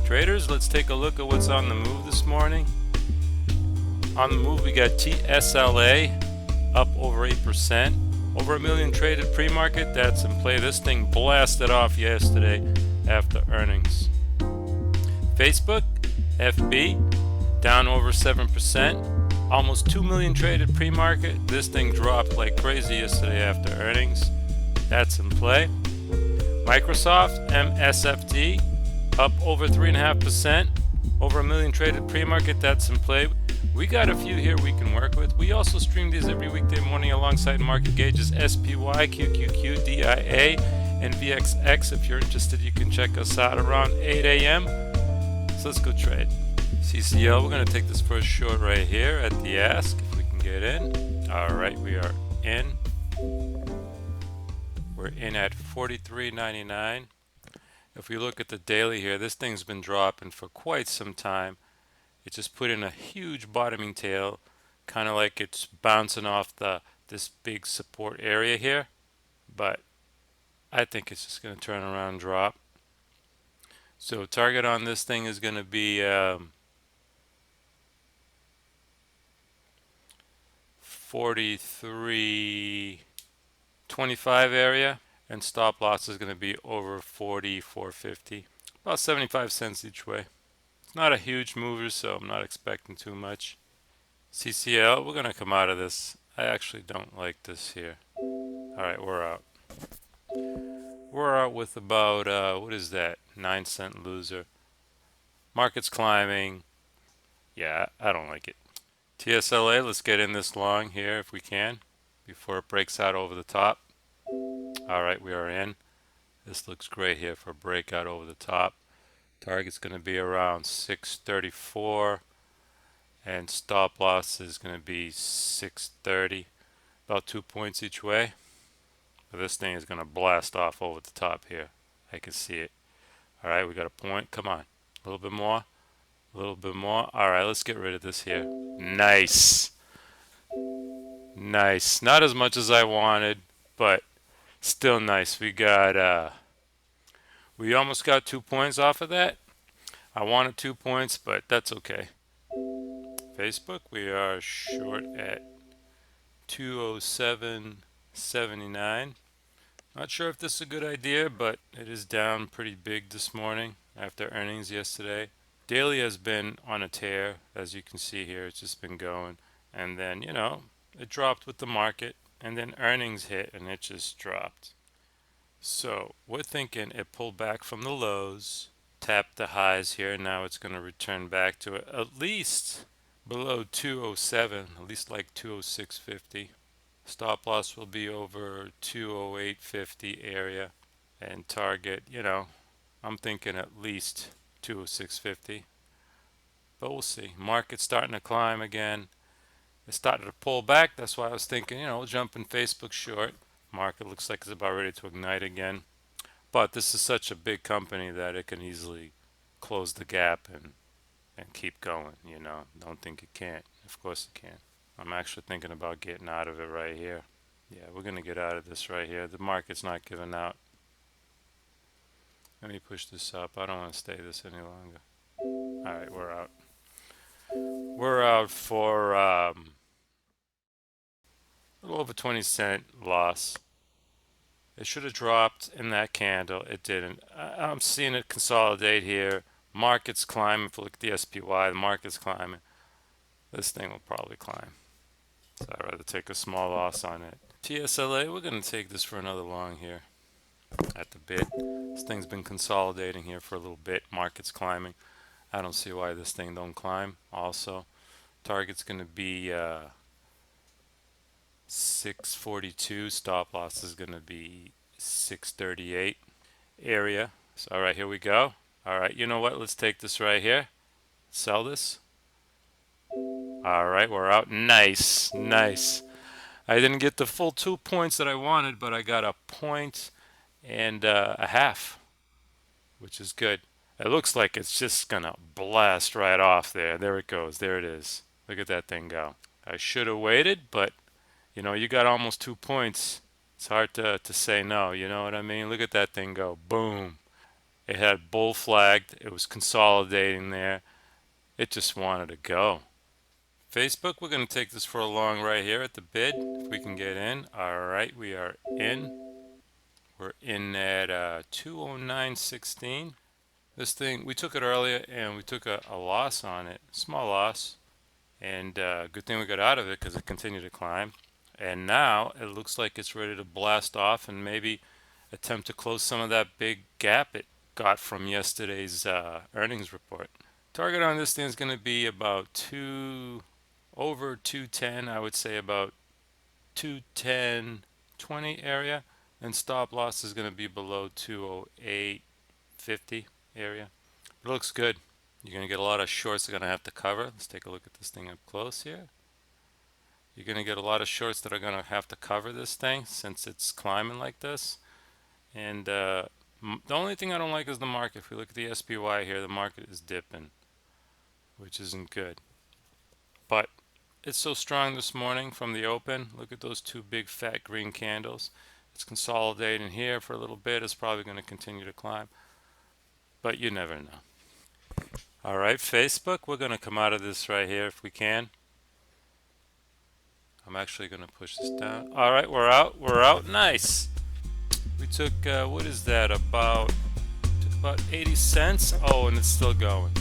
Traders, let's take a look at what's on the move this morning. On the move, we got TSLA up over 8%. Over a million traded pre-market. That's in play. This thing blasted off yesterday after earnings. Facebook, FB, down over 7%. Almost 2 million traded pre-market. This thing dropped like crazy yesterday after earnings. That's in play. Microsoft, MSFT, up over 3.5%. Over a million traded pre-market. That's in play. We got a few here we can work with. We also stream these every weekday morning alongside market gauges SPY, QQQ, DIA, and VXX. If you're interested, you can check us out around 8 a.m. So let's go trade. CCL, we're going to take this first short right here at the ask, if we can get in. All right, we are in. We're in at 43.99. If we look at the daily here, this thing's been dropping for quite some time. It just put in a huge bottoming tail, kind of like it's bouncing off this big support area here. But I think it's just going to turn around and drop. So target on this thing is going to be 43.25 area, and stop loss is going to be over 44.50, about 75 cents each way. It's not a huge mover, so I'm not expecting too much. CCL, we're going to come out of this. I actually don't like this here. All right, we're out. We're out with about, what is that, 9-cent loser. Market's climbing. Yeah, I don't like it. TSLA, let's get in this long here if we can before it breaks out over the top. All right, we are in. This looks great here for a breakout over the top. Target's going to be around 634, and stop loss is going to be 630, about 2 points each way. But this thing is going to blast off over the top here. I can see it. All right, we got a point. Come on, a little bit more, a little bit more. All right, let's get rid of this here. Nice, nice. Not as much as I wanted, but still nice. We almost got 2 points off of that. I wanted 2 points, but that's okay. Facebook, we are short at 207.79. Not sure if this is a good idea, but it is down pretty big this morning after earnings yesterday. Daily has been on a tear, as you can see here. It's just been going, and then it dropped with the market, and then earnings hit and it just dropped. So we're thinking it pulled back from the lows, tapped the highs here. Now it's going to return back to at least below 207, at least like 206.50. Stop loss will be over 208.50 area, and target, I'm thinking at least 206.50. But we'll see. Market's starting to climb again. It started to pull back. That's why I was thinking, jump in Facebook short. Market looks like it's about ready to ignite again. But this is such a big company that it can easily close the gap and keep going, Don't think it can't. Of course it can. I'm actually thinking about getting out of it right here. Yeah, we're going to get out of this right here. The market's not giving out. Let me push this up. I don't want to stay this any longer. All right, we're out. We're out for a little over 20-cent loss. It should have dropped in that candle. It didn't. I'm seeing it consolidate here. Market's climbing. If you look at the SPY, the market's climbing. This thing will probably climb. So I'd rather take a small loss on it. TSLA, we're going to take this for another long here at the bid. This thing's been consolidating here for a little bit. Market's climbing. I don't see why this thing don't climb. Also, target's going to be 642. Stop loss is going to be 638 area. So all right, here we go. All right, you know what? Let's take this right here. Sell this. All right, we're out. Nice, nice. I didn't get the full 2 points that I wanted, but I got a point and a half, which is good. It looks like it's just gonna blast right off there. There it goes. There it is. Look at that thing go. I should have waited, but you got almost 2 points. It's hard to say no. You know what I mean? Look at that thing go. Boom. It had bull flagged. It was consolidating there. It just wanted to go. Facebook, we're going to take this for a long right here at the bid. If we can get in. All right, we are in. We're in at 209.16. This thing, we took it earlier and we took a loss on it. Small loss. And good thing we got out of it because it continued to climb. And now it looks like it's ready to blast off and maybe attempt to close some of that big gap it got from yesterday's earnings report. Target on this thing is going to be about over 210. I would say about 210.20 area, and stop loss is going to be below 208.50 area. It looks good. You're going to get a lot of shorts that are going to have to cover. Let's take a look at this thing up close here. You're going to get a lot of shorts that are going to have to cover this thing since it's climbing like this. And the only thing I don't like is the market. If we look at the SPY here, the market is dipping, which isn't good. But it's so strong this morning from the open. Look at those two big fat green candles. It's consolidating here for a little bit. It's probably going to continue to climb, but you never know. All right, Facebook, we're going to come out of this right here if we can. I'm actually going to push this down. All right, we're out. We're out. Nice. We took, what is that, took about 80 cents. Oh, and it's still going.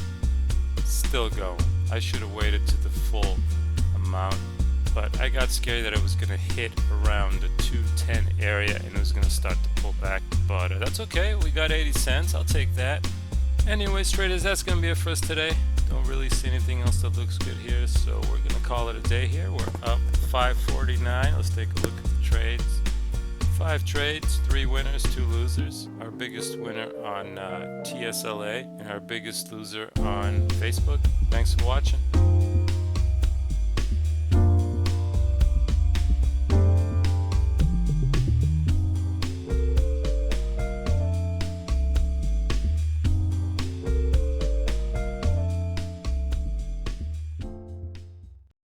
Still going. I should have waited to the full amount, but I got scared that it was going to hit around the 210 area and it was going to start to pull back, but that's okay. We got 80 cents. I'll take that. Anyways, traders, that's going to be it for us today. Don't really see anything else that looks good here, so we're going to call it a day here. We're up 549. Let's take a look at the trades. 5 trades, 3 winners, 2 losers. Our biggest winner on TSLA and our biggest loser on Facebook. Thanks for watching.